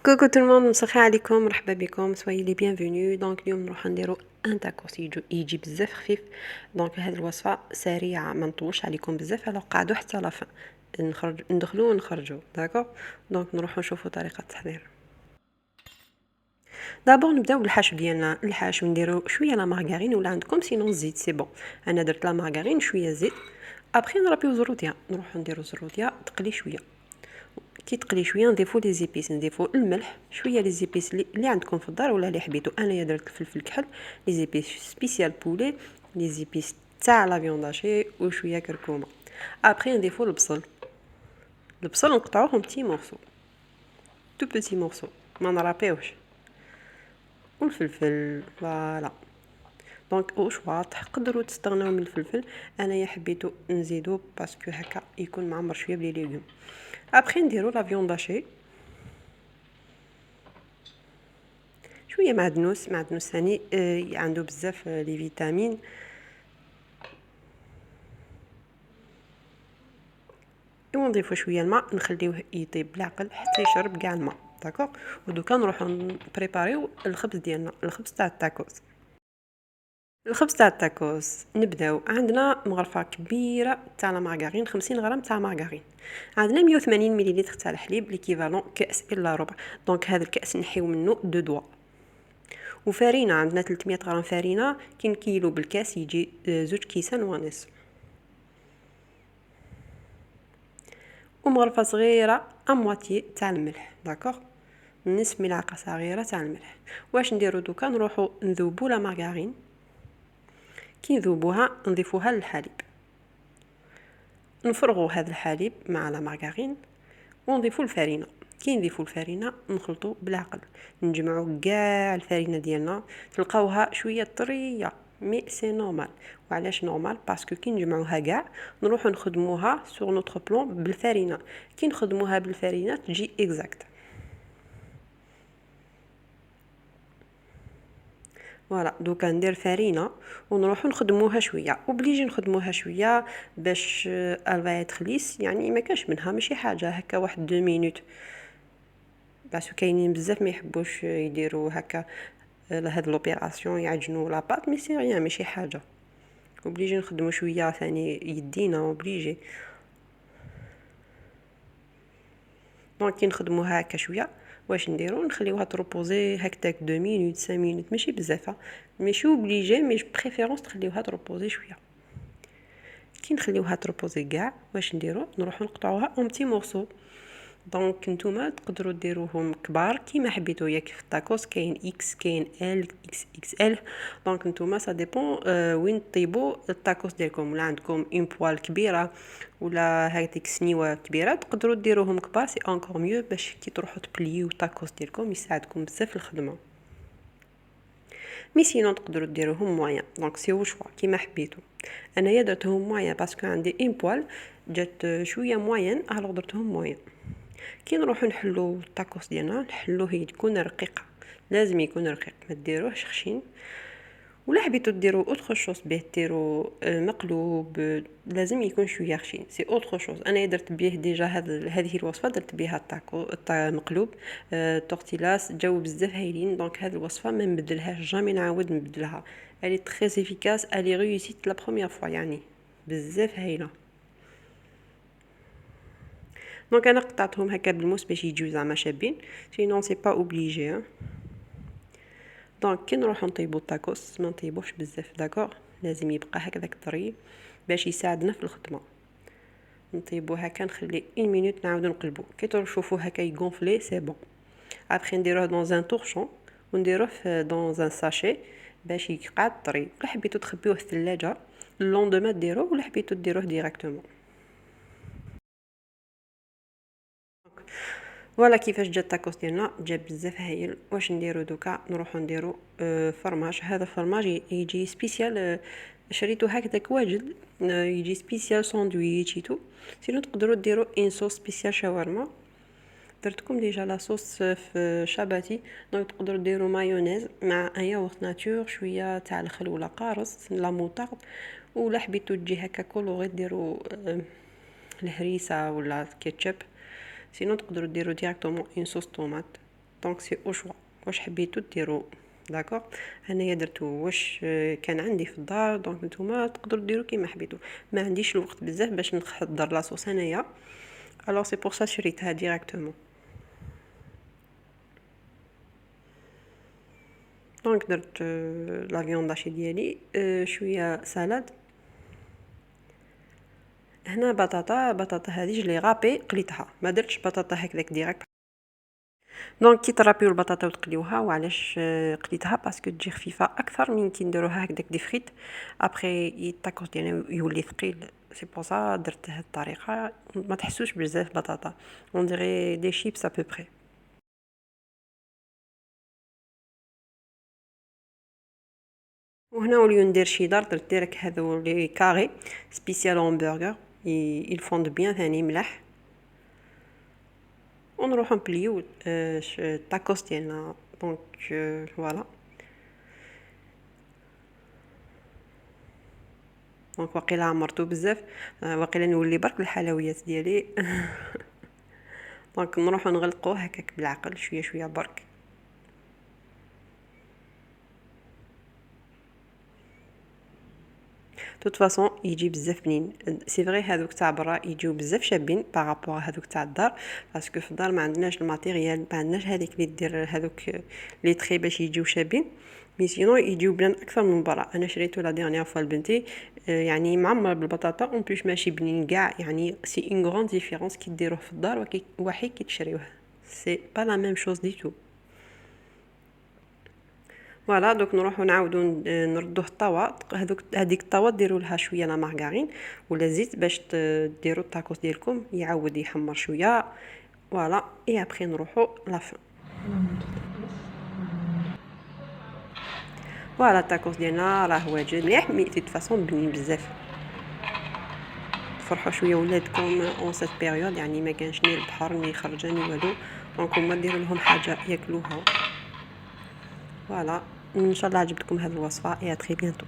Coucou tout le monde, مسخي عليكم مرحبا بكم soyez les bienvenus. دونك اليوم نروح نديرو ان تاكوس يجي بزاف خفيف. دونك هذه الوصفه سريعه ما نطولش عليكم بزاف، alors قعدوا حتى لا فان ندخلوا ونخرجوا داكور. دونك نروحوا نشوفوا طريقه التحضير. دابور نبداو بالحشو ديالنا. الحشو نديرو شويه لا مارغرين ولا عندكم سينون زيت سي بون. انا درت لا مارغرين شويه زيت، ابري نربيو زروديه، نروحو نديرو زروديه تقلي شويه. كي تقلي شويه نضيفو لي زيبيس، نضيفو الملح شويه، لي زيبيس اللي عندكم في الدار ولا اللي حبيتو. انايا درت الفلفل الكحل، لي زيبيس سبيسيال بولي، لي زيبيس تاع لا فيونداشي وشويه كركومه. ابري نضيفو البصل نقطعوهم بتي مورسو، تو بيتي مورسو، ما نرابيوش، والفلفل فوالا. دونك او شوا تقدروا تستغناو من الفلفل، انايا حبيتو نزيدو باسكو هكا يكون معمر شويه بلي ليغوم. ابري نديرو لا فيونداشي، شويه معدنوس ثاني عنده بزاف لي فيتامين. ونضيفو شويه الماء، نخليوه يطيب بالعقل حتى يشرب كاع الماء داكوغ. ودوكا نروحو نبريباريو الخبز ديالنا، الخبز تاع التاكوس. نبداو عندنا مغرفه كبيره تاع لا مارغرين، 50 غرام تاع مارغرين. عندنا 180 مليلتر تاع الحليب ليكيفالون كاس الا ربع. دونك هذا الكاس نحيو منه دو دوا. وفارينه عندنا 300 غرام فارينه، كي كيلو بالكاس يجي 2 كيسان ونص. ومغرفه صغيره امواتي تاع الملح داكوغ، نصف ملعقه صغيره تاع الملح. واش نديرو دوكا؟ نروحو نذوبو لا مارغرين، كي نذوبوها نضيفوها للحليب، نفرغو هذا الحليب مع لا مارغرين ونضيفو الفارينه. كي نضيفو الفارينه نخلطو بالعقل، نجمعو كاع الفارينه ديالنا. تلقاوها شويه طريه مي سي نورمال. وعلاش نورمال؟ باسكو كي نجمعوها كاع نروحو نخدموها سور نوتر بلون بالفارينه. كي نخدموها بالفارينه تجي اكزاكت. فوالا دوكا ندير فارينه ونروحو نخدموها شويه، وبليجي نخدموها شويه باش الفا تخليس، يعني ما كاش منها ماشي حاجه هكا، واحد 2 مينوت. باسكو كاينين بزاف ما يحبوش يديروا هكا هاد لوبيراسيون يعجنوا لاباط، مي سي ريان ماشي حاجه. وبليجي نخدموا شويه ثاني يدينا وبليجي. دونك كي نخدموها هكا شويه واش نديرو؟ نخليوها تروبوزي هكاك 2 مينوت 5 مينوت، ماشي بزاف، ماشي اوبليجي، مي بريفيرونس تخليوها تروبوزي شويه. كي نخليوها تروبوزي كاع واش نديرو؟ نروحو نقطعوها اون بتي مورسو. دونك نتوما تقدروا ديروهم كبار كيما حبيتو، ياك في التاكوس كاين اكس كاين ال اكس اكس ال. دونك نتوما سا ديبون وين طيبوا التاكوس ديالكم، ولا عندكم اون بوال كبيره ولا هذيك سنيوه كبيره تقدروا ديروهم كبار، سي انكور ميو باش كي تروحوا تبليو التاكوس ديالكم يساعدكم بزاف في الخدمه. مي سينون تقدروا ديروهم موين، دونك سي او شوا كيما حبيتو. انايا درتهم موين باسكو عندي اون بوال جات شويه موين، الوغ درتهم موين. كي نروحو نحلو الطاكوس ديالنا نحلوه يكون رقيق، لازم يكون رقيق، ما ديروهش خشين. ولا حبيتو ديرو اوتر شوز بيه، ديرو مقلوب، لازم يكون شويه خشين، سي اوتر شوز. انا درت بيه ديجا هذه الوصفه درت بها الطاكو مقلوب تورتيلاس، جاو بزاف هايلين. دونك هذه الوصفه ما نبدلهاش، جامي نعاود نبدلها، الي تري افيكاس، الي ريوسيت لا بروميير فوا، يعني بزاف هايله. دونك انا قطعتهم هكا بالموس باش يجيو زعما شابين، سينون سي با اوبليجي. دونك كي نروحو نطيبو الطاكوس ما نطيبوش بزاف داكوغ، لازم يبقى هكذاك طري باش يساعدنا في الخدمه. نطيبو هكا، نخلي 1 مينوت نعاودو نقلبو. كي تشوفو هكا يغونفلي سي بون. ابري نديروه دون ان طورشون ونديروه دون ان ساشي باش يقعد طري. ولا حبيتو تخبيوه في الثلاجه اللوندوما ديروه، ولا حبيتو ديروه ديريكتومون. فوالا كيفاش جا التاكوس ديالنا، جا بزاف هايل. واش نديرو دوكا؟ نروحو نديرو فرماج. هذا فرماج يجي سبيسيال، شريتو هكذاك واجد، يجي سبيسيال ساندويتش ايتو. سينو تقدروا ديروا ان صوص سبيسيال شاورما. درتكم ديجا لا صوص في شاباتي، دونك تقدروا ديروا مايونيز مع ان ياغورت ناتور، شويه تاع الخل ولا قارص لا موطارد. ولا حبيتو تجي هكا كولوري ديروا الهريسه ولا كيتشب. سينو تقدروا ديروا ديريكتومون اون صوص طوماط. دونك سي او شوا واش حبيتو ديروا. داكوغ انايا درتو واش كان عندي في الدار، دونك نتوما تقدروا ديروا كيما حبيتو. ما عنديش الوقت بزاف باش نحضر لاصوص انايا، الوغ سي بور سا شريتها ديريكتومون. دونك درت لا فيونداشي ديالي، شويه سالاد. هنا بطاطا هذه جلي غابي قليتها، ما درتش بطاطا هكذاك ديريكت. دونك كي ترابيو البطاطا وتقليوها، وعلاش قليتها باسكو تجي خفيفه اكثر من كي نديروها هكذاك دي فريت ابري الطاكوس ديالنا يولي ثقيل. سي بور سا درت هذه الطريقه، ما تحسوش بزاف بطاطا، اون ديري دي شيبس ا بوبري. وهنا وليو ندير شيدار، درت ديريك هذو لي كاري سبيسيال همبرغر، يفوند بيان ثاني ملاح. ونروحو نبليو الطاكوس ديالنا. دونك فوالا. دونك واقيلا عمرتو بزاف، واقيلا نولي برك الحلويات ديالي. دونك نروحو نغلقوه هكاك بالعقل شويه شويه برك. توت فاصون يجي بزاف بنين. سي فري هذوك تاع برا يجيو بزاف شابين بارابور هذوك تاع الدار، باسكو في الدار ما عندناش الماتيريال، ما عندناش هذيك اللي دير هذوك لي تري باش يجيو شابين. مي سينو يجيو بنان اكثر من برا. انا شريته لا ديرنيير فوا لبنتي، يعني معمر بالبطاطا اون بليس ماشي بنين كاع، يعني سي اون غراند ديفيرونس كي ديروه في الدار وحي كي تشريوه، سي با لا ميم شوز دي تو. فوالا دوك نروحو نعاودو نردوه الطاوه. هذيك الطاوه ديروا لها شويه لا مارغرين ولا زيت باش ديروا الطاكوس ديالكم يعاود يحمر شويه. فوالا اي ابري نروحو لافين. فوالا الطاكوس ديالنا راه واجد مليح، مي دي فاصون بنين بزاف. تفرحوا شويه ولادكم اون سيت بيريود، يعني ما كانش ني البحر ني خرجه ني والو، دونك هما ديروا لهم حاجه ياكلوها. فوالا ان شاء الله عجبتكم هذه الوصفه، اي ا تري بيانتو.